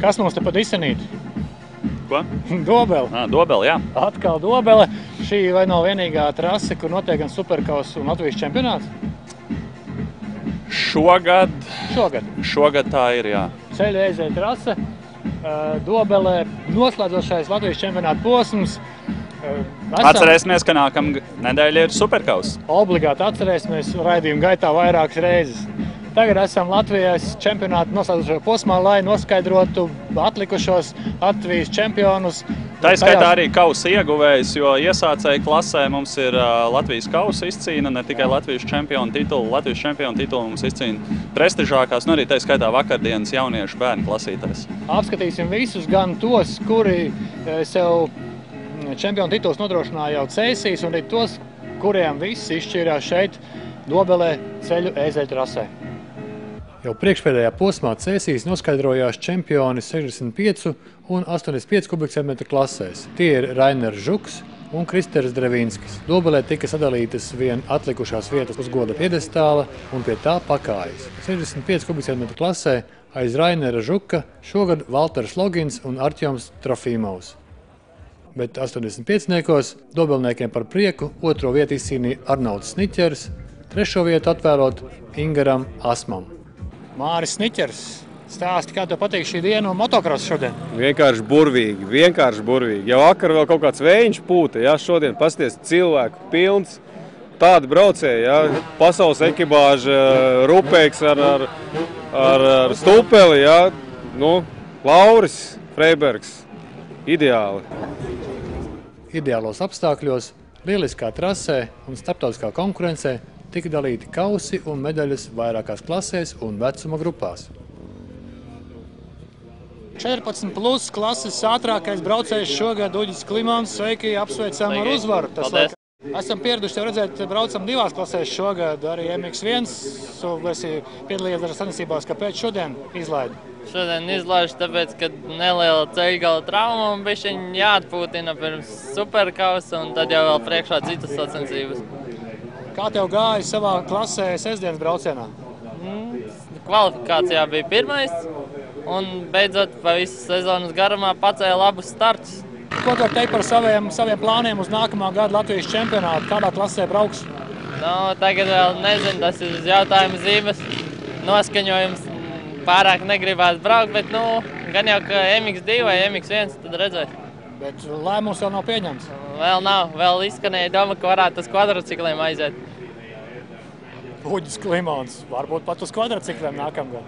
Kas mums te pat izsanīt? Ko? Dobele. Dobele, jā. Atkal Dobele. Šī vai nav vienīgā trase, kur notiek gan Superkaus un Latvijas čempionāts? Šogad tā ir, jā. Ceļa eizēja trase. Dobelē noslēdzošais Latvijas čempionāta posms. Atcerēsimies, ka nākamā nedēļa ir Superkaus. Obligāti atcerēsimies raidījumu gaitā vairākas reizes. Tagad esam Latvijas čempionāta noslēdzošajā posmā, lai noskaidrotu atlikušos Latvijas čempionus. Tā skaitā arī kausa ieguvējs, jo iesācēju klasē mums ir Latvijas kausa izcīna, ne tikai Latvijas čempionu titulu. Latvijas čempionu titulu mums izcīna prestižākās, arī tā skaitā vakardienas jauniešu bērnu klasītājs. Apskatīsim visus, gan tos, kuri sev čempionu tituls nodrošināja jau cēsīs, un arī tos, kuriem viss izšķīrās šeit Dobelē ceļu eizēju trasē. Jau priekšpēdējā posmā cēsīs noskaidrojās čempioni 65 un 85 kubikcentimetru klasēs. Tie ir Rainers Žuks un Kristers Drevīnskis. Dobelē tika sadalītas vien atlikušās vietas uz goda piedestāla un pie tā pakājas. 65 kubikcentimetru klasē aiz Rainera Žuka šogad Valters Logins un Artjoms Trofīmovs. Bet 85-niekos dobelniekiem par prieku otro vietu izcīnīja Arnolds Sniķers, trešo vietu atvēlot Ingaram Asmam. Māris Sniķers, stāsti, kā tev patīk šī diena un motokross šodien? Vienkārši burvīgi. Jau vakar vēl kaut kāds vējiņš pūta, jā, šodien pasties cilvēku pilns, tādi braucēji, jā, pasaules ekipāža, Rupēks ar Stulpeli, jā, Lauris Freibergs, ideāli. Ideālos apstākļos, lieliskā trasē un starptautiskā konkurencē tika dalīti kausi un medaļas vairākās klasēs un vecuma grupās. 14 plus klases ātrākais braucējs šogad Uģis Klimans. Sveiki, apsveicam ar uzvaru. Esam pieraduši tev redzēt, braucam divās klasēs šogad, arī MX1. Tu esi piedalījies dažās sacensībās, kāpēc šodien izlaidi? Šodien izlaižu, tāpēc, ka neliela ceļgala trauma un bišķiņ jāatpūtina pirms Superkausa un tad jau vēl priekšā citas sacensības. Kā tev gāja savā klasē sestdienas braucienā? Kvalifikācijā bija pirmais un beidzot pa visas sezonas garumā pacēja labus startus. Ko tu teikt par saviem plāniem uz nākamā gada Latvijas čempionātu? Kādā klasē brauks? Tagad vēl nezinu, tas ir uz jautājumu zīmes. Noskaņojums pārāk negribās braukt, bet gan jau ka MX2 vai MX1 tad redzēt. Bet lēmums vēl nav pieņemts? Vēl nav. Vēl izskanēja doma, ka varētu uz kvadricikliem aiziet. Uģis Klimons. Varbūt pat uz kvadricikliem nākamgad.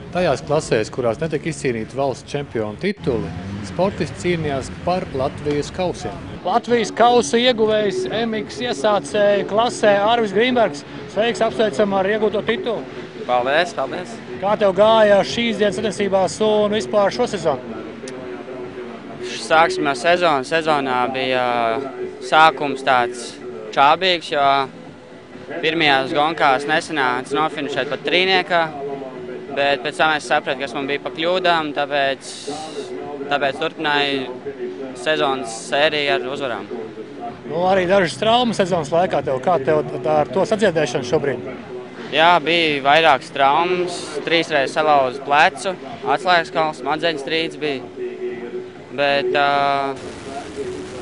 Tajās klasēs, kurās netika izcīnīti valsts čempionu tituli, sportisti cīnījās par Latvijas kausiem. Latvijas kausa ieguvējs MX iesācēja klasē Arvis Grīnbergs. Sveiks, apsveicam ar iegūto titulu. Paldies. Kā tev gāja šīs dienas sacensībās un vispār šo sezonu? Sāksim ar sezonu. Sezonā bija sākums tāds čābīgs, jo pirmajās gonkās nesanāca nofinišēt pat trīniekā, bet pēc tam es sapratu, kas man bija pa kļūdām, tāpēc turpināju sezonas sēriju ar uzvarām. Arī dažas traumas sezonas laikā tev. Kā tev ar to sadziedēšanu šobrīd? Jā, bija vairākas traumas, 3 reizes salauzu plecu, atslēgas kauls, smadzeņu strīds bija, bet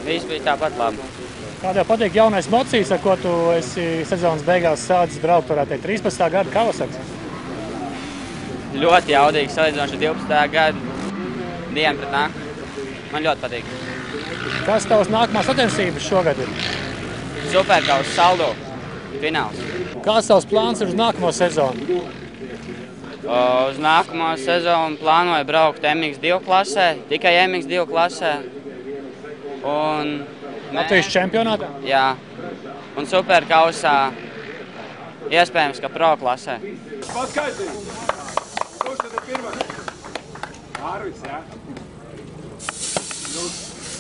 viss bija tāpat labi. Kā tev patīk jaunais mocījs, ar ko tu esi sezonas beigās sācis braukt, varētu teikt, 13. gada Kawasaki? Ļoti jaudīgi, salīdzinoši 12. gada dienu pret nāku. Man ļoti patīk. Kas tavs nākamās sacensības šogad ir? Superkaus saldo fināls. Kāds tavs plāns ir uz nākamo sezonu? Uz nākamo sezonu plānoju braukt MX2 klasē, tikai MX2 klasē. Latvijas čempionātā? Jā, un Superkausā iespējams, ka pro klasē. Paskaidrs! Kurš tad ir pirmais? Arvis, jā?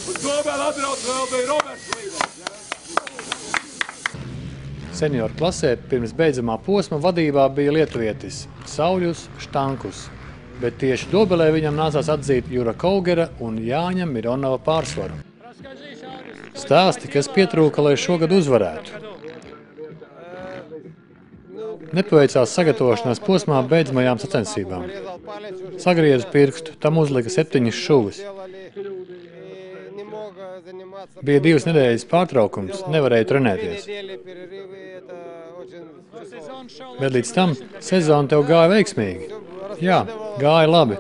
Uz Dobeli atbrauc vēl bija Roberts Līders, jā? Senioru klasē pirms beidzamā posma vadībā bija lietuvietis Sauļus Štankus, bet tieši Dobelē viņam nācās atzīt Jura Kaugera un Jāņa Mironova pārsvaru. Stāsti, kas pietrūka, lai šogad uzvarētu? Nepaveicās sagatavošanās posmā beidzamajām sacensībām. Sagriezu pirkstu, tam uzlika 7 šuvis. Bija 2 nedēļas pārtraukums, nevarēju trenēties. Bet līdz tam sezona tev gāja veiksmīgi. Jā, gāja labi.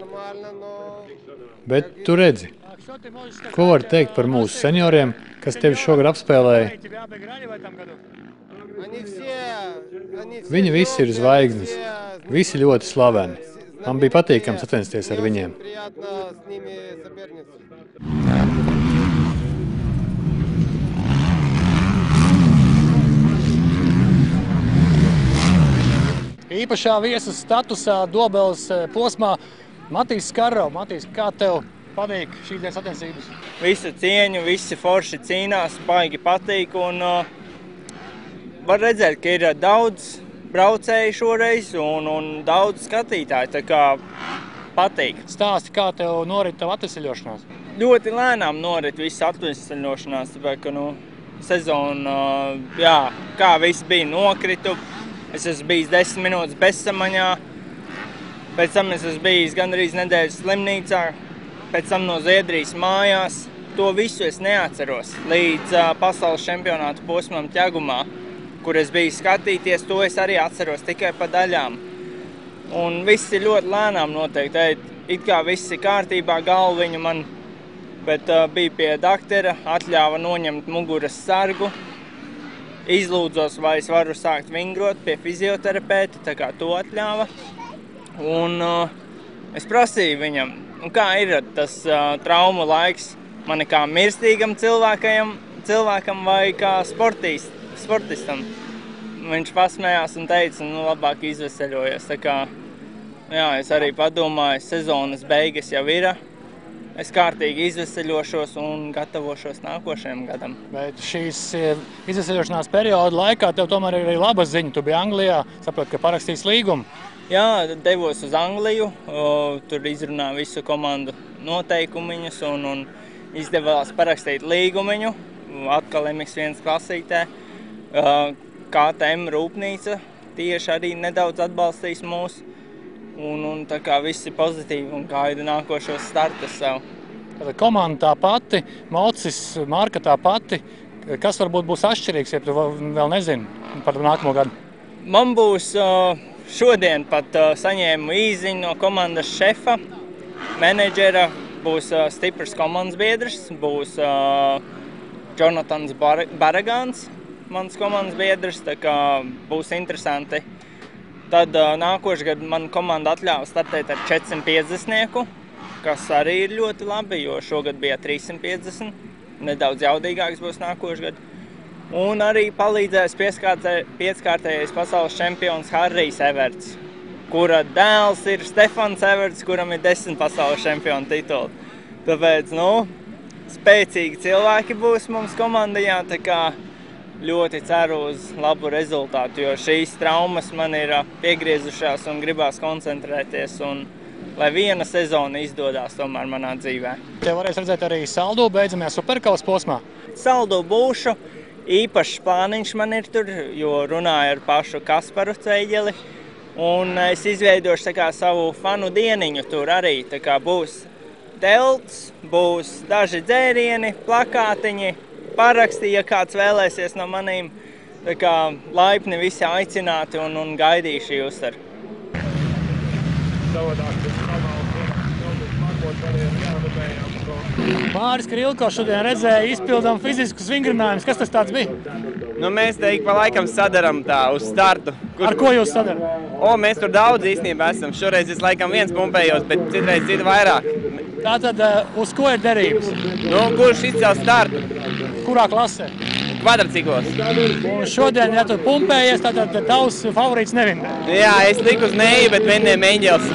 Bet tu redzi, ko var teikt par mūsu senioriem, kas tevi šogad apspēlēja? Viņi visi ir zvaigznes, visi ļoti slaveni. Man bija patīkami sacensties ar viņiem. Īpašā viesas statusā Dobeles posmā Matīs Skarro. Matīs, kā tev patīk šīs dienas sacensības? Visu cieņu, visi forši cīnās, baigi patīk un var redzēt, ka ir daudz braucēju šoreiz un daudz skatītāju, tā kā patīk. Stāsti, kā tev norit tev atveseļošanās? Ļoti lēnām norit viss atveseļošanās, tāpēc, ka sezona, jā, kā viss bija nokritu. Es esmu bijis 10 minūtes bezsamaņā, pēc tam es esmu bijis gandrīz nedēļas slimnīcā, pēc tam no Zviedrijas mājās. To visu es neatceros līdz pasaules čempionātu posmam Ķegumā, kur es biju skatīties, to es arī atceros tikai pa daļām. Un viss ir ļoti lēnām noteikti, it kā viss ir kārtībā, galviņu man, bet bija pie daktera, atļāva noņemt muguras sargu. Izlūdzos, vai es varu sākt vingrot pie fizioterapeita, tā kā to atļāva. Un es prasīju viņam, kā ir tas traumu laiks mani kā mirstīgam cilvēkam vai kā sportistam. Viņš pasmējās un teica, labāk izveseļojies. Tā kā, jā, es arī padomāju, sezonas beigas jau ir. Es kārtīgi izveseļošos un gatavošos nākošajam gadam. Bet šīs izveseļošanās perioda laikā tev tomēr ir arī laba ziņa. Tu biji Anglijā, saproti, ka parakstīs līgumu. Jā, devos uz Angliju, tur izrunāju visu komandu noteikumiņus un izdevās parakstīt līgumiņu. Atkal MX1 klasītē. KTM rūpnīca tieši arī nedaudz atbalstīs mūs. Un tā kā viss ir pozitīvi un gaida nākošos startus sev. Komanda tā pati, mocis, marka tā pati. Kas varbūt būs atšķirīgs, ja tu vēl nezini par nākamo gadu? Man būs šodien pat saņēmu īziņu no komandas šefa, menedžera, būs stiprs komandas biedrs, būs Jonatans Baragans, mans komandas biedrs, tā kā būs interesanti. Tad nākošgad man komanda atļāva startēt ar 450-nieku, kas arī ir ļoti labi, jo šogad bija 350. Nedaudz jaudīgāks būs nākošgad. Un arī palīdzēs pieckārtējais pasaules čempions Harrijs Everts, kura dēls ir Stefans Everts, kuram ir 10 pasaules čempionu tituli. Tāpēc, spēcīgi cilvēki būs mums komandajā, tā kā ļoti ceru uz labu rezultātu, jo šīs traumas man ir piegriezušās un gribās koncentrēties, un lai viena sezona izdodās tomēr manā dzīvē. Te varēs redzēt arī saldu beidzamajā superkausa posmā? Saldu būšu, īpašs plāniņš man ir tur, jo runāju ar pašu Kasparu Cveģeli, un es izveidošu tā kā savu fanu dieniņu tur arī, tā kā būs telts, būs daži dzērieni, plakātiņi, paraksti, ja kāds vēlēsies no manīm, tā kā laipni visi aicināti un gaidīšu jūs ar. Māris Krilko šodien redzēja izpildām fiziskus vingrinājumus. Kas tas tāds bija? Mēs te ik pa laikam sadaram tā uz startu. Ar ko jūs sadarat? Mēs tur daudz īstenībā esam. Šoreiz es laikam viens pumpējos, bet citreiz citu vairāk. Tātad uz ko ir derības? Kurš izcels startu? Kurā klasē? Kvadrciklos. Un šodien, ja tu pumpējies, tad tavs favorīts nevinē. Jā, es liku uz Neju, bet vinnēja Meņģels.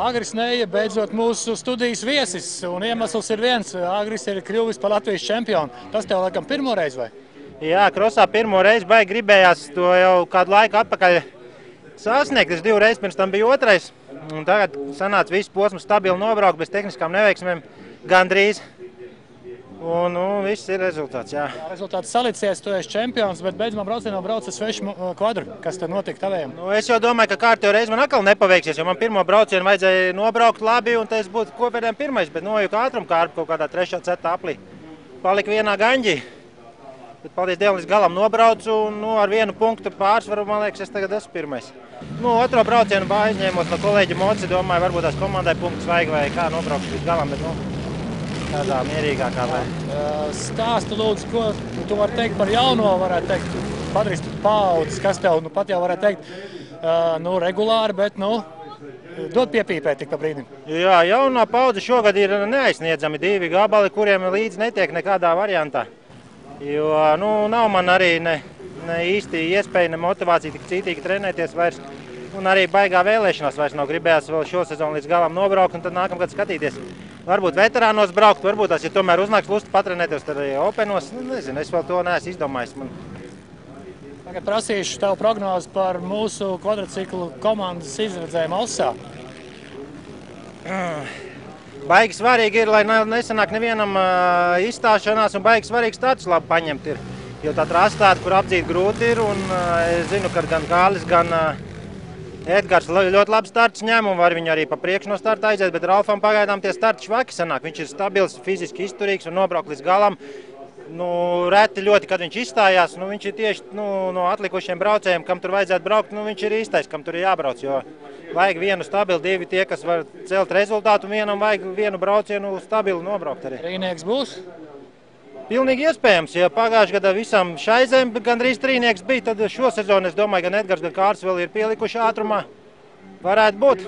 Agris Neja beidzot mūsu studijas viesis, un iemesls ir viens. Agris ir kļuvis par Latvijas čempionu. Tas tev laikam pirmo reizi, vai? Jā, krosā pirmo reizi baigi gribējās to jau kādu laiku atpakaļ sasniegt. Es 2 reizes pirms tam biju otrais. Un tagad sanāca visu posmu stabili nobraukt bez tehniskām neveiksmēm gandrīz. Un viss ir rezultāts, jā. Rezultāts salicies, tu esi čempions, bet beidzamā braucienā brauca svešu kvadru. Kas tad notika tavējiem? Es jau domāju, ka kārtējo reizi man atkal nepaveiksies, jo man pirmo braucienu vajadzēja nobraukt labi, un es būtu kopējiem pirmais, bet nojuku ātrumu kārpu kaut kādā 3. ceta aplī. Palika vienā gaņģī. Bet, paldies Dievam, līdz galam nobraucu, un ar 1 punktu pārsvaru, man liekas, es tagad esmu pirmais. Otro braucienu aizņēmos no kolēģa Moci, domāju, varbūt tās komandai punktus vajag vai kā nobraukšu līdz galam, bet tādā mierīgākā vai. Stāstu lūdzu, ko tu vari teikt par jauno, varētu teikt, padaristu paaudzes, kas tev pat jau varētu teikt, regulāri, bet, dod piepīpēt tik pa brīdim. Jā, jaunā paudze šogad ir neaizsniedzami 2 gabali, kuriem līdz netiek nekādā variantā. Jo, nav man arī ne īsti iespēja, ne motivācija tik cītīgi trenēties vairs. Un arī baigā vēlēšanās vairs nav gribējās vēl šo sezonu līdz galam nobraukt un tad nākamgad skatīties. Varbūt veterānos braukt, varbūt tās, ja tomēr uznāks lusta patrenēties, tad arī openos. Nezinu, es vēl to neesmu izdomājis. Tagad prasīšu tev prognozi par mūsu kvadriciklu komandas izredzējumu Alsā. Baigi svarīgi ir, lai nesanāk nevienam izstāšanās un baigi svarīgi startus labi paņemt ir. Jo tā trasa tāda, kur apdzīt grūti ir, un es zinu, ka gan Kālis, gan Edgars ļoti labi startus ņem un var viņu arī pa priekšu no starta aiziet, bet Ralfam pagaidām tie starti švaki sanāk. Viņš ir stabils, fiziski izturīgs un nobraukt līdz galam. Reti ļoti, kad viņš izstājās, viņš ir tieši no atlikušiem braucējiem, kam tur vajadzētu braukt, viņš ir īstais, kam tur ir jābrauc, jo vajag vienu stabilu, 2 tie, kas var celt rezultātu, un vienam vajag vienu braucienu stabilu nobraukt arī. Trīnieks būs? Pilnīgi iespējams, ja pagājušajā gadā visam šaizēm gandrīz trīnieks bija, tad šo sezonu, es domāju, gan Edgars, gan Kārs vēl ir pielikuši ātrumā. Varētu būt.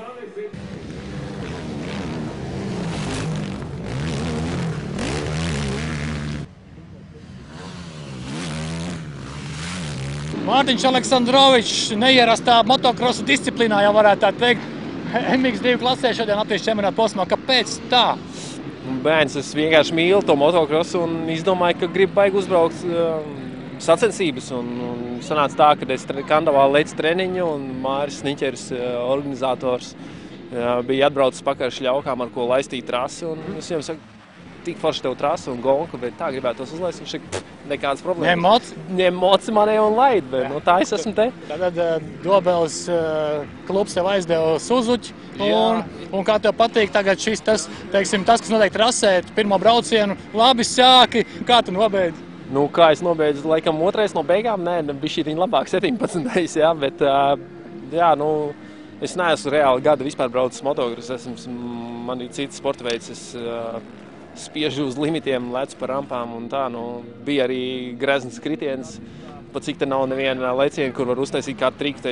Mārtiņš Aleksandrovičs neierastā motokrosa disciplīnā, jau varētu tā teikt, MX2 klasē šodien Latvijas čempionāta posmā. Kāpēc tā? Bērns, es vienkārši mīlu to motokrosu un izdomāju, ka gribu baigi uzbraukt sacensības. Un sanāca tā, ka es Kandavā leicu treniņu un Māris Sniķers, organizators, bija atbraucis pakaļ šļaukām, ar ko laistīt trasi. Un es viņam saku, tik forši tev trasa un gonka, bet tā gribētos uzlaist. Viņš saka, nekādas problēmas. Ņem moci manē un laid, bet tā es esmu te. Tagad Dobeles klubs tev aizdeva Suzuki. Un kā tev patīk tagad šis, tas, kas notiek trasē, pirmo braucienu, labi sāki, kā tu nobeidzi? Kā es nobeidzu, laikam otrais no beigām, bišķītiņ labāk 17. Jā, bet es neesmu reāli gadu vispār braucis motokrosu, man ir cits sporta veids, es spiežu uz limitiem, lecu par rampām un tā, bija arī grezns kritiens, pat cik te nav neviena leciena, kur var uztaisīt kādu triku,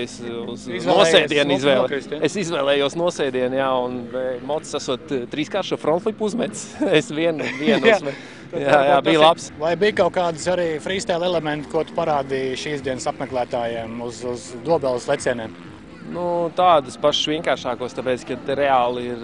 uz nosēdienu izvēli. Es izvēlējos nosēdienu, jā, un mocis esot 3-kāršo frontflipu uzmetis, es vienu uzmetu. Jā, bija labs. Vai bija kaut kādas arī freestyle elementi, ko tu parādīji šīs dienas apmeklētājiem uz Dobeles lecieniem? Tādas pašas vienkāršākos, tāpēc, ka reāli ir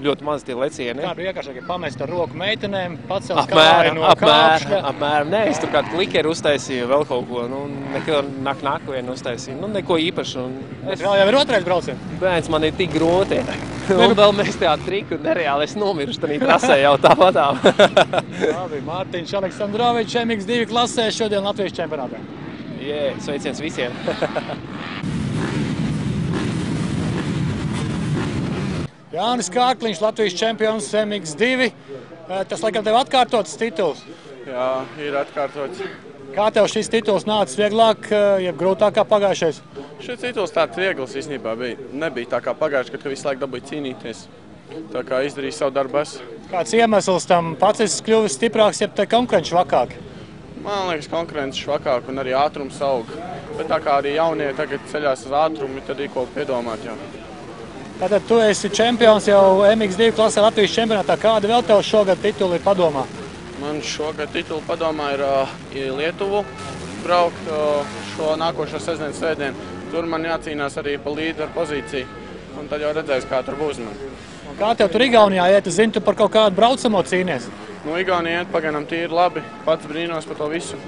ļoti maz tie lecieni. Kā bija vienkāršāk pamest ar roku meitenēm, pacelt kāju no kāpšļa? Apmēram, nē, es tur kādu klikeru uztaisīju, vēl kaut ko, neko nākovienu uztaisīju, neko īpašu. Vēl jau ir otrais brauciens? Bērns, man ir tik grūti. Un vēl mēs tajā triku nereāli, es nomiruši tādā trasē jau tāpatām. Labi, Mārtiņš Aleksandrovičs MX2 klasē šodien Latvijas čempionātā. Sveiciens visiem. Jānis Kārkliņš, Latvijas čempions MX2. Tas, laikam, tev atkārtots tituls? Jā, ir atkārtots. Kā tev šis tituls nācis vieglāk, jeb grūtāk kā pagājušais? Šis tituls tāds viegls īstenībā bija. Nebija tā kā pagājuši, kad visu laiku dabūja cīnīties. Tā kā izdarīju savu darbu es. Kāds iemesls tam? Pats esi kļuvis stiprāks, jeb te konkurenci švakāk? Man liekas, konkurenci švakāk un arī ātrums aug. Bet tā kā arī jaunie tagad ceļās uz ātrumu, tad ir ko piedomāt jau. Tātad tu esi čempions jau MX2 klasē Latvijas čempionātā. Kāda vēl tev šogad tituli ir padomā? Man šogad tituli padomā ir Lietuvu braukt šo nākošo sestdienu. Tur man jācīnās arī pa līderu pozīciju. Un tad jau redzēs, kā tur būs man. Un kā tev tur Igaunijā iet? Es zinu, tu par kaut kādu braucamo cīnies. Igaunijā iet pagaidām tīri labi. Pats brīnos par to visu,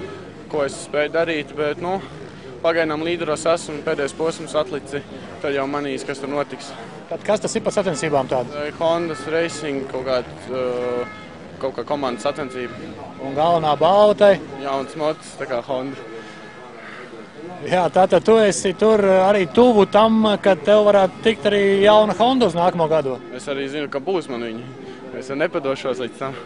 ko es spēju darīt. Bet, pagaidām līderos esmu pēdējais posms atlici. Tad jau manīs, kas tur notiks. Tad kas tas ir par sacensībām tādas? Hondas Racing kaut kāds kaut kā komandas sacensība. Un galvenā balva? Jauns mots, tā kā Honda. Jā, tātad tu esi tur arī tuvu tam, ka tev varētu tikt arī jauna Honda uz nākamo gadu. Es arī zinu, ka būs man viņi. Es nepadošos līdz tam.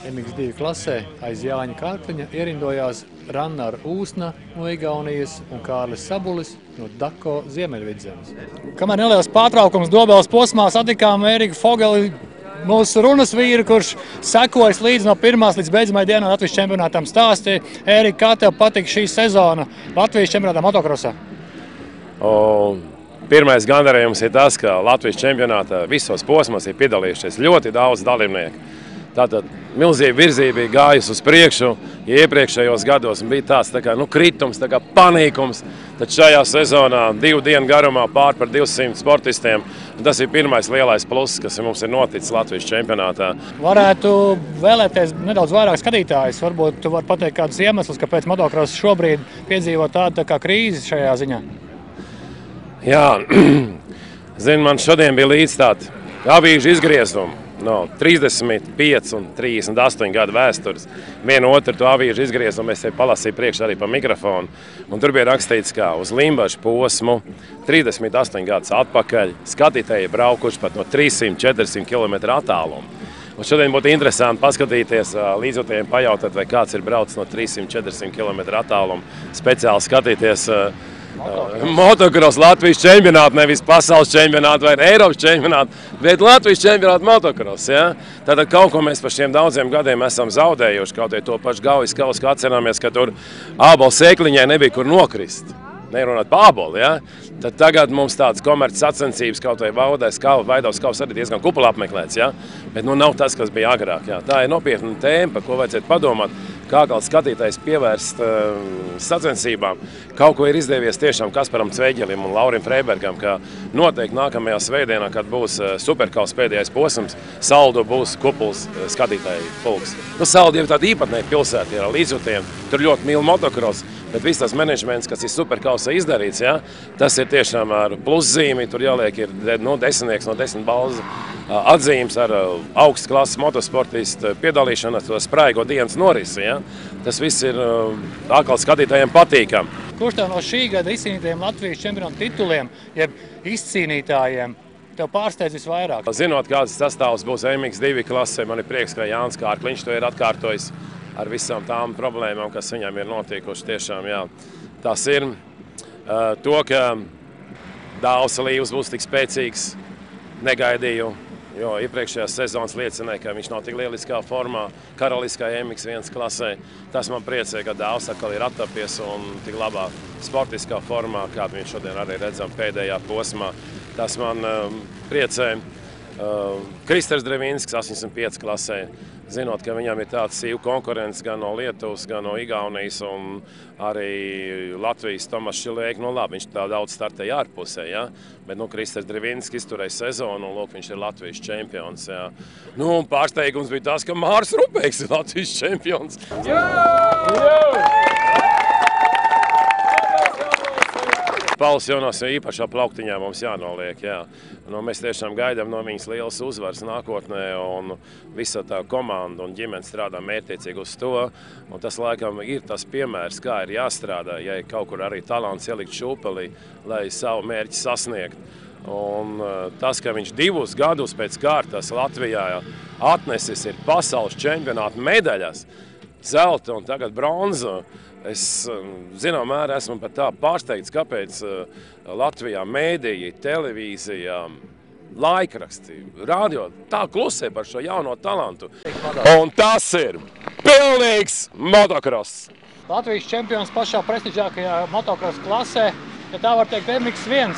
MX2 klasē aiz Jāņa Kārkliņa ierindojās Rannar Ūsna no Igaunijas un Kārlis Sabulis no Dako Ziemeļvidzemes. Kamēr neliels pārtraukums Dobeles posmā satikām Ēriku Fogeli, mūsu runas vīru, kurš sekojas līdz no pirmās līdz beidzamai dienai Latvijas čempionātam stāstīja. Ērika, kā tev patika šī sezona Latvijas čempionātā motokrosā? Pirmais gandarījums ir tas, ka Latvijas čempionātā visos posmos ir piedalījušies ļoti daudz dalībnieku. Tātad milzīga virzība bija gājusi uz priekšu, ja iepriekšējos gados bija tāds tā kā, kritums, tā kā panīkums. Tad šajā sezonā 2 dienu garumā pār par 200 sportistiem. Tas ir pirmais lielais pluss, kas mums ir noticis Latvijas čempionātā. Varētu vēlēties nedaudz vairāk skatītājus. Varbūt tu vari pateikt kādus iemeslus, kāpēc motokross šobrīd piedzīvo tādu tā kā krīzi šajā ziņā? Jā, man šodien bija līdz tādi avīžu izgriezumi. No 35 un 38 gadu vēstures. Vienu otru to avīžu izgriezumu es palasīju priekšā arī pa mikrofonu. Un tur bija rakstīts, kā uz Limbažu posmu 38 gadus atpakaļ skatītāji braukuši pat no 300-400 km attālumu. Un šodien būtu interesanti paskatīties līdzjutējiem, pajautāt, vai kāds ir braucis no 300-400 km attālumu, speciāli skatīties motokros Latvijas čempionātu, nevis pasaules čempionātu vai Eiropas čempionātu, bet Latvijas čempionātu motokros. Ja? Tātad kaut ko mēs par šiem daudziem gadiem esam zaudējuši, kaut arī to pašu Gaujas kausu, kā atceramies, ka tur ābols sēkliņai nebija kur nokrist. Nerunāt par ābolu, ja? Tad tagad mums tādas komerces sacensības kaut vai Vaidavas kauss arī diezgan kupula apmeklēts, ja? Bet nav tas, kas bija agrāk. Ja? Tā ir nopietna tēma, par ko vajadzētu padomāt, kā kāds skatītājs pievērst sacensībām. Kaut ko ir izdevies tiešām Kasparam Cveģelim un Laurim Freibergam, ka noteikti nākamajā svētdienā, kad būs superkausa pēdējais posms, Saldu būs kupuls skatītāju pulks. Saldu jau tāda īpatnēja pilsēta ir ar līdzjutiem, tur ļoti mīl motokros, bet viss tas menedžments, kas ir superkausa izdarīts, ja, tas ir tiešām ar pluszīmi, tur jāliek ir 10 no 10 balvu atzīmes ar augstas klases motosportistu piedalīšanu, to spraigo dienas norisi. Ja? Tas viss ir atkal skatītājiem patīkam. Kurš tev no šī gada izcīnītajiem Latvijas čempionu tituliem, jeb izcīnītājiem, tev pārsteidz visvairāk? Zinot, kāds sastāvs būs MX2 klasē, man ir prieks, ka Jānis Kārkliņš to ir atkārtojis ar visām tām problēmām, kas viņam ir notikuši. Tiešām, jā, tas ir to, ka Dāvs Līvs būs tik spēcīgs, negaidīju. Jo iepriekšējās sezonas liecināja, ka viņš nav tik lieliskā formā, karaliskā MX1 klasē. Tas man priecē, ka Dāvs atkal ir attapies un tik labā sportiskā formā, kādu viņš šodien arī redzam pēdējā posmā. Tas man priecē. Kristers Drevinskis 85 klasē, zinot, ka viņam ir tāds sīvu konkurence gan no Lietuvas, gan no Igaunijas un arī Latvijas Tomas Šilēk. Labi, viņš tā daudz startēja ārpusē, ja? Bet Kristers Drevinskis izturēja sezonu un viņš ir Latvijas čempions. Ja? Un pārsteigums bija tas, ka Māris Rupēks ir Latvijas čempions. Pauls Jonas jau īpašā plauktiņā mums jānoliek. Jā. Mēs tiešām gaidām no viņas lielas uzvaras nākotnē, un visa tā komanda un ģimene strādā mērķtiecīgi uz to. Un tas laikam ir tas piemērs, kā ir jāstrādā, ja ir kaut kur arī talants ielikt šūpelī, lai savu mērķi sasniegt. Un tas, ka viņš 2 gadus pēc kārtas Latvijā atnesis ir pasaules čempionāta medaļas, zelta un tagad bronza. Es, zinām, mērā esmu pat tā pārsteigts, kāpēc Latvijā mēdīji, televīzija, laikraksti, radio tā klusē par šo jauno talantu. Un tas ir pilnīgs motokross. Latvijas čempions pašā prestižākajā motokross klasē, ja tā var teikt MX1.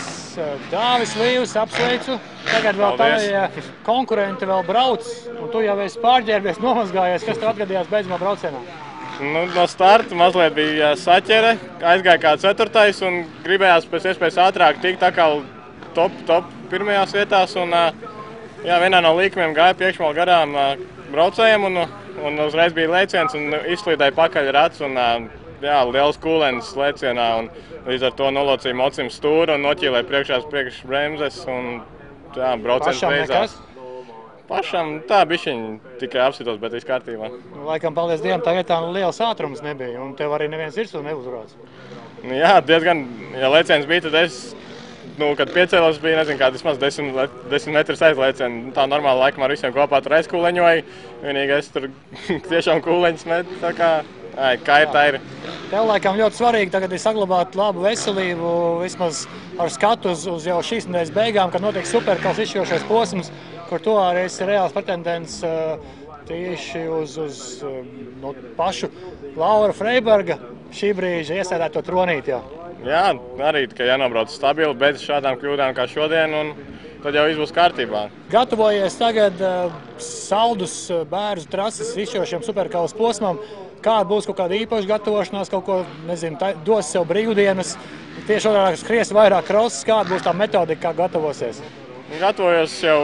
Dāvis Līvs, apsveicu. Tagad vēl tavie konkurenti vēl brauc, un tu jau esi pārģērbies, nomazgājies. Kas tev atgadījās beidzamā braucienā? No starta mazliet bija saķere, aizgāja kā 4. un gribējās pēc iespējas ātrāk tikt atkal top pirmajās vietās. Un, jā, vienā no līkumiem gāja priekšmāl garām braucējiem un uzreiz bija lēciens un izslīdēja pakaļ rats un jā, liels kūlenis lēcienā. Un līdz ar to nolocīja mocim stūru un noķīlēja priekšās priekšbremzes un jā, brauciens beidzās. Pašam tā bišķiņ tikai apsitos, bet viss kārtībā. Laikam, paldies Dievam, tagad tā liels ātrums nebija, un tev arī neviens virsū neuzrāds. Jā, diezgan, ja lēciens bija, tad es, kad piecēlos bija, nezinu, kā vismaz 10 metrus aizlēcienu. Tā normāli laikam ar visiem kopā tur aizkūleņoju, vienīgi es tur tiešām kūleņus metu, tā kā ir, tā ir. Tev laikam ļoti svarīgi tagad ir saglabāt labu veselību, vismaz ar skatu uz jau šīs nedēļas beigām, kad notiek superkaus izšķirošais posms, kur to arī esi reāls pretendents tieši uz pašu Laura Freiberga šī brīža iesēdēto tronīti. Jā, arī tikai jānobrauc stabili, bez šādām kļūdām kā šodien, un tad jau viss būs kārtībā. Gatavojies tagad Saldus bērzu trases izšķirošajam superkaus posmam. Kāda būs kaut kāda īpaša gatavošanās, kaut ko, nezinu, dos sev brīvdienas, tieši otrādi skries vairāk krosses, kāda būs tā metodika, kā gatavosies? Gatavojos jau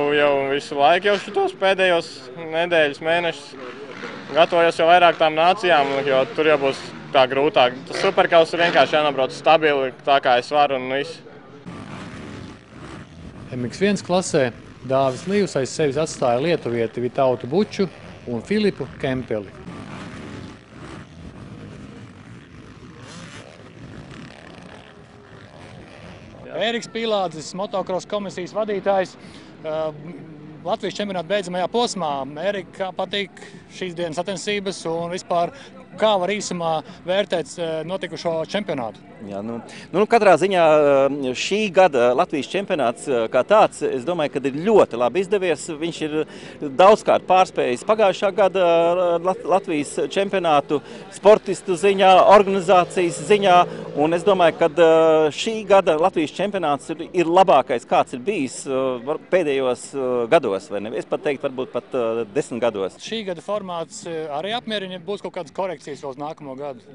visu laiku, jau šitos pēdējos nedēļas, mēnešus. Gatavojos jau vairāk tām nācijām, jo tur jau būs tā grūtāk. Tas superkaus ir vienkārši jānobrauc stabili, tā kā es varu un viss. MX1 klasē Dāvis Līvs aiz sevis atstāja lietuvieti Vitautu Buču un Filipu Kempeli. Ēriks Pīlādzis, motocross komisijas vadītājs. Latvijas čempionāta beidzamajā posmā. Ērika, kā patīk šīs dienas sacensības un vispār kā var īsumā vērtēt notikušo čempionātu? Jā, katrā ziņā šī gada Latvijas čempionāts kā tāds, es domāju, ka ir ļoti labi izdevies. Viņš ir daudzkārt pārspējis pagājušā gada Latvijas čempionātu sportistu ziņā, organizācijas ziņā, un es domāju, ka šī gada Latvijas čempionāts ir labākais, kāds ir bijis pēdējos gados, vai ne? Es pat teiktu, varbūt pat 10 gados. Šī gada formāts arī apmierina, būs kaut kādas korekcijas vēl uz nākamo gadu?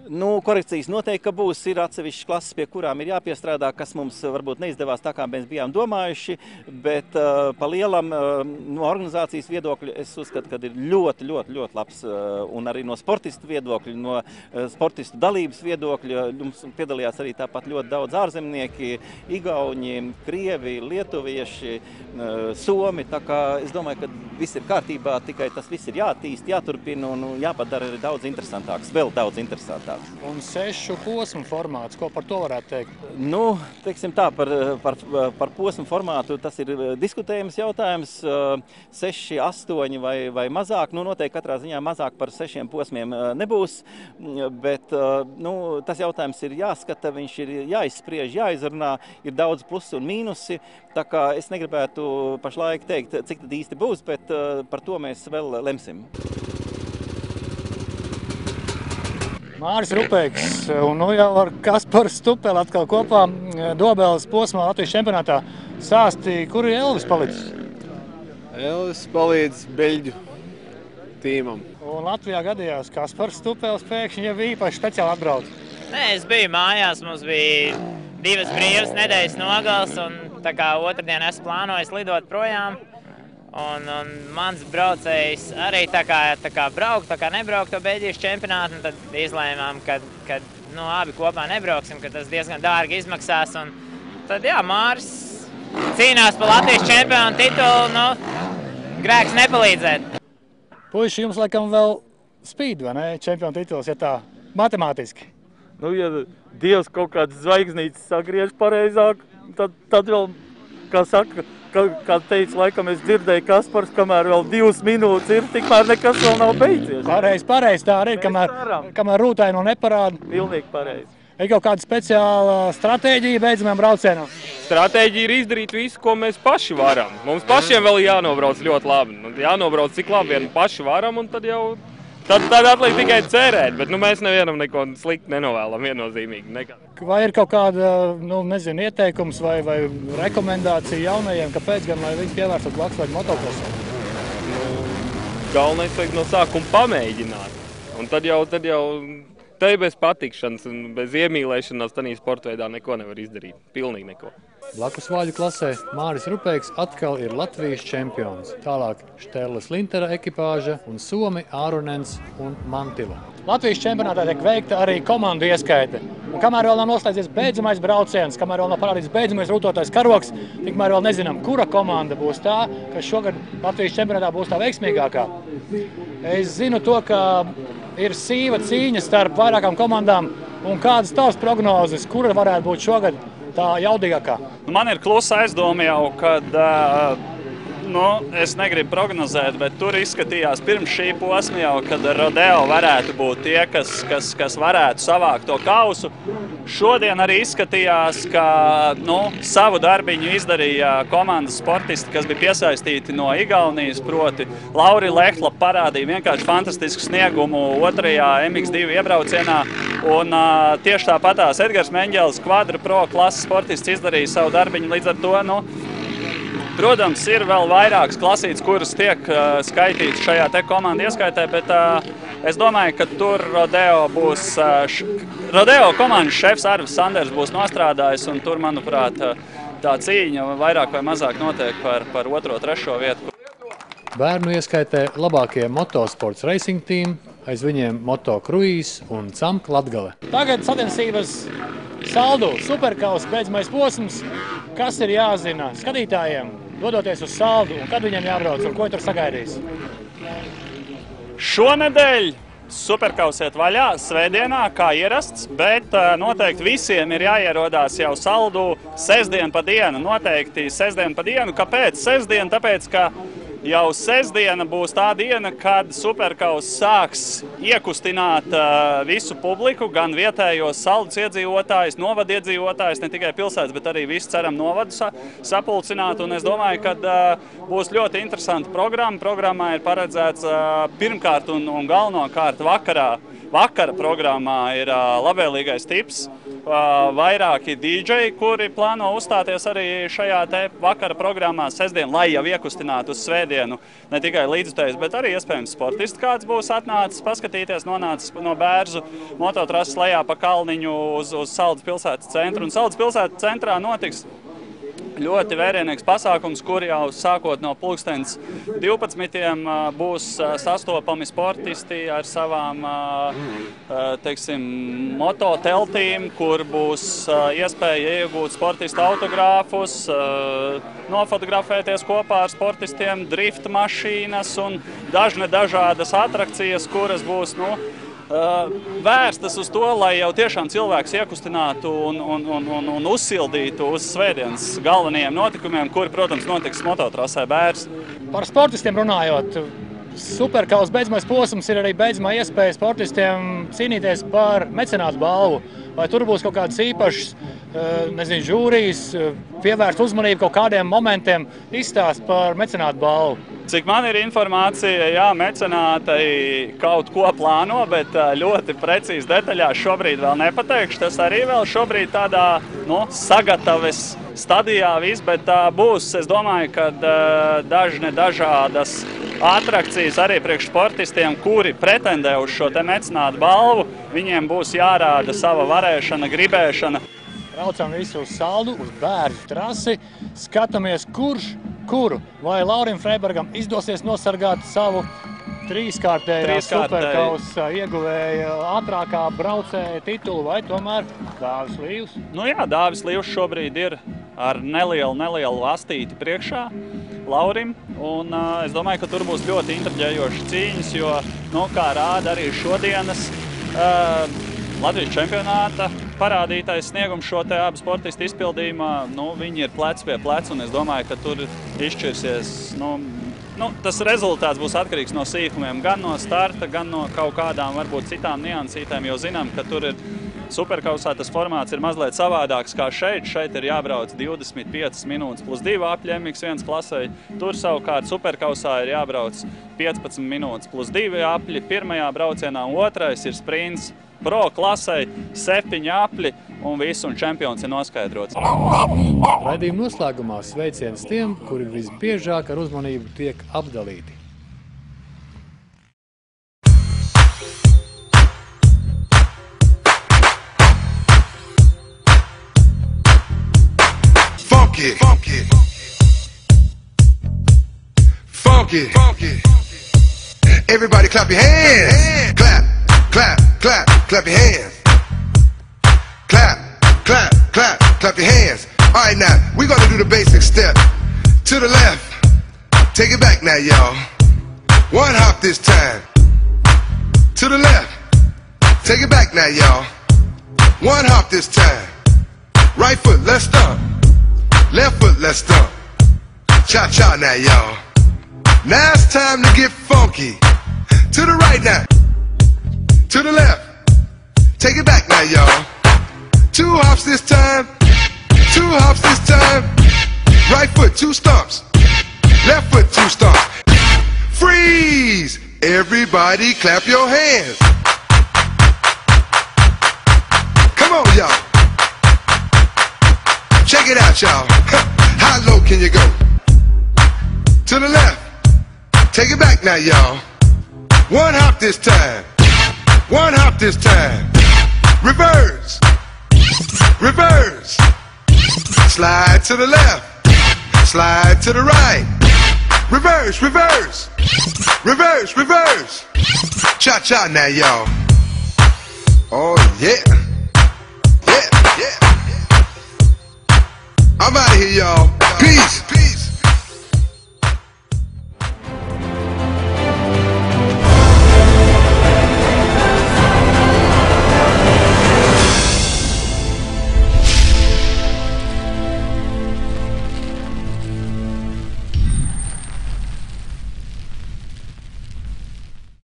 Korekcijas noteikti, ka būs, ir atsevišķi klases, pie kurām ir jāpiestrādā, kas mums varbūt neizdevās tā, kā mēs bijām domājuši, bet pa lielam no organizācijas viedokļa es uzskatu, ka ir ļoti labs, un arī no sportistu viedokļa, no sportistu dalības viedokļa. Mums piedalījās arī tāpat ļoti daudz ārzemnieki, igauņi, krievi, lietuvieši, somi, tā kā es domāju, ka viss ir kārtībā, tikai tas viss ir jāattīst, jāturpina un jāpadara arī daudz interesantāks, vēl daudz interesantāks. Un 6 posmu formāts, ko par to varētu teikt? Teiksim tā, par posmu formātu tas ir diskutējams jautājums. 6, 8 vai mazāk. Noteikti katrā ziņā mazāk par 6 posmiem nebūs, bet tas jautājums ir jāskata, viņš ir jāizspriež, jāizrunā, ir daudz plusi un mīnusi. Tā kā es negribētu pašlaik teikt, cik tad īsti būs, bet par to mēs vēl lemsim. Māris Rupeiks un jau ar Kasparu Stupeli atkal kopā Dobeles posmā Latvijas čempionātā. Sāstīja, kur ir Elvis palicis? Elvis palīdz beļģu tīmam. Un Latvijā gadījās Kaspars Stupelis pēkšņi jau īpaši speciāli atbrauc. Nē, es biju mājās, mums bija 2 brīvas nedēļas nogals, un tā kā otrdien es plānoju lidot projām. Un mans braucējs arī tā kā braukt, tā kā nebraukt to Beļģijas čempionātu, un tad izlēmām, ka abi kopā nebrauksim, ka tas diezgan dārgi izmaksās. Un tad jā, Māris cīnās par Latvijas čempionu titulu, grēks nepalīdzēt. Puiši, jums laikam vēl spīd, vai ne, čempionu tituls, ja tā matemātiski? Ja Dievs kaut kāds zvaigznītes sagriež pareizāk, tad vēl, kā saka, kā teica, laikam es dzirdēju Kaspars, kamēr vēl 2 minūtes ir, tikmēr nekas vēl nav beidzies. Pareizi, tā arī, kamēr rūtaino neparāda. Pilnīgi pareizi. Ir kaut kāda speciāla stratēģija beidzamajam braucienam? Stratēģija ir izdarīt visu, ko mēs paši varam. Mums pašiem vēl jānobrauc ļoti labi. Jānobrauc cik labi vien paši varam, un tad jau tad atliek tikai cerēt, bet mēs nevienam neko slikti nenovēlam viennozīmīgi. Nekad. Vai ir kaut kāda, ieteikums vai rekomendācija jaunajiem, kāpēc gan, lai viņi pievērstos Latvijas motocrossam? Galvenais vajag no sākuma pamēģināt. Un tad jau te bez patikšanas un bez iemīlēšanās tādā sporta veidā neko nevar izdarīt. Pilnīgi neko. Blakus vāļu klasē Māris Rupeiks atkal ir Latvijas čempions. Tālāk Šterles Lintera ekipāža un somi Ārunens un Mantila. Latvijas čempionātā tiek veikta arī komandu ieskaite. Un kamēr vēl nav noslēdzies beidzamais brauciens, kamēr vēl nav parādīts beidzamais rūtotais karoks, tikmēr vēl nezinām, kura komanda būs tā, kas šogad Latvijas čempionātā būs tā veiksmīgākā. Es zinu to, ka ir sīva cīņa starp vairākām komandām, un kādas tavas prognozes, kura varētu būt šogad tā jaudīgākā? Man ir klusa aizdoma jau, kad es negribu prognozēt, bet tur izskatījās pirms šī posma jau, kad Rodeo varētu būt tie, kas varētu savākt to kausu. Šodien arī izskatījās, ka savu darbiņu izdarīja komandas sportisti, kas bija piesaistīti no Igaunijas, proti Lauri Lehla parādīja vienkārši fantastisku sniegumu otrajā MX2 iebraucienā. Un tieši tāpatās Edgars Meņģelis, Quadra Pro klases sportists, izdarīja savu darbiņu, līdz ar to, protams, ir vēl vairākas klasītes, kuras tiek skaitītas šajā te komandu ieskaitē, bet es domāju, ka tur Rodeo komandas šefs Arvis Sanders būs nostrādājis, un tur, manuprāt, tā cīņa vairāk vai mazāk notiek par 2., 3. vietu. Bērnu ieskaitē labākie motosports racing team, aiz viņiem Moto Cruise un CAMK Latgale. Tagad sacensības saldu superkausa beidzamais posms. Kas ir jāzina skatītājiem, dodoties uz saldu, un kad viņiem jābrauc, un ko tur sagaidīs? Šonedēļ superkausiet vaļā svētdienā, kā ierasts, bet noteikti visiem ir jāierodās jau saldu sestdien pa dienu. Noteikti sestdien pa dienu. Kāpēc sestdien? Tāpēc, ka jau sestdiena būs tā diena, kad superkaus sāks iekustināt visu publiku, gan vietējos saldus iedzīvotājus, novadu iedzīvotājus, ne tikai pilsētas, bet arī visu ceram novadu sapulcināt. Un es domāju, ka būs ļoti interesanta programma. Programmā ir paredzēts pirmkārt un galvenokārt vakara programmā ir labvēlīgais tips. Vairāki DJ, kuri plāno uzstāties arī šajā te vakara programmā sestdien, lai jau iekustinātu uz svētdienu ne tikai līdzutējus, bet arī iespējams sportisti kāds būs atnācis paskatīties, nonācis no Bērzu mototrases lejā pa kalniņu uz Saldus pilsētas centru. Un Saldus pilsētas centrā notiks ļoti vērienīgs pasākums, kur jau sākot no pulkstens 12 būs sastopami sportisti ar savām, mototeltīm, kur būs iespēja iegūt sportistu autogrāfus, nofotografēties kopā ar sportistiem, drift mašīnas un dažādas atrakcijas, kuras būs, vērstas uz to, lai jau tiešām cilvēks iekustinātu un uzsildītu uz svētdienas galvenajiem notikumiem, kuri, protams, notiks mototrasē Bērs. Par sportistiem runājot, superkausa beidzamais posms ir arī beidzamā iespēja sportistiem cīnīties par mecenātu balvu. Vai tur būs kaut kāds īpašs, žūrijas, pievērst uzmanību kaut kādiem momentiem, izstāst par mecenātu balvu? Cik man ir informācija, jā, mecenāti kaut ko plāno, bet ļoti precīzi detaļās šobrīd vēl nepateikšu. Tas arī vēl šobrīd tādā, sagataves stadijā viss, bet būs, es domāju, ka dažādas atrakcijas arī priekš sportistiem, kuri pretendē uz šo te mecenātu balvu, viņiem būs jārāda sava varēšana, gribēšana. Braucam visu uz saldu, uz Bērzu trasi, skatāmies kuru, vai Laurim Freibergam izdosies nosargāt savu trīskārtējā superkausa ieguvēja ātrākā braucēja titulu, vai tomēr Dāvis Līvs? Jā, Dāvis Līvs šobrīd ir ar nelielu astīti priekšā Laurim, un es domāju, ka tur būs ļoti intriģējošas cīņas, jo, kā rāda arī šodienas Latvijas čempionāta parādītais sniegums šo te abu sportistu izpildījumā, viņi ir plec pie pleca, un es domāju, ka tur izšķirsies, tas rezultāts būs atkarīgs no sīkumiem, gan no starta, gan no kaut kādām varbūt citām niansītēm, jo zinām, ka tur ir superkausā tas formāts ir mazliet savādāks kā šeit. Šeit ir jābrauc 25 minūtes plus 2 apļi MX1 klasē. Tur savukārt superkausā ir jābrauc 15 minūtes plus 2 apļi pirmajā braucienā, un otrais ir sprints Pro klasē, 7 apļi un viss, un čempions ir noskaidrots. Raidījuma noslēgumā sveiciens tiem, kuri visbiežāk ar uzmanību tiek apdalīti. Funky, funky, funky, funky. Everybody clap your hands. Clap, clap, clap, clap your hands. clap, clap, clap, clap your hands. All right, now, we're gonna do the basic step. To the left, take it back now, y'all. One hop this time. To the left, take it back now, y'all. One hop this time. Right foot, let's stomp. Left foot, let's stomp. Cha-cha now, y'all. Now it's time to get funky. To the right now. To the left. Take it back now, y'all. Two hops this time. Two hops this time. Right foot, two stomps. Left foot, two stomps. Freeze! Everybody clap your hands. Come on, y'all. Check it out, y'all. How low can you go? To the left. Take it back now, y'all. One hop this time. One hop this time. Reverse. Reverse. Slide to the left. Slide to the right. Reverse, reverse. Reverse, reverse. Cha-cha now, y'all. Oh, yeah. Yeah, yeah. I'm out of here, y'all. Peace.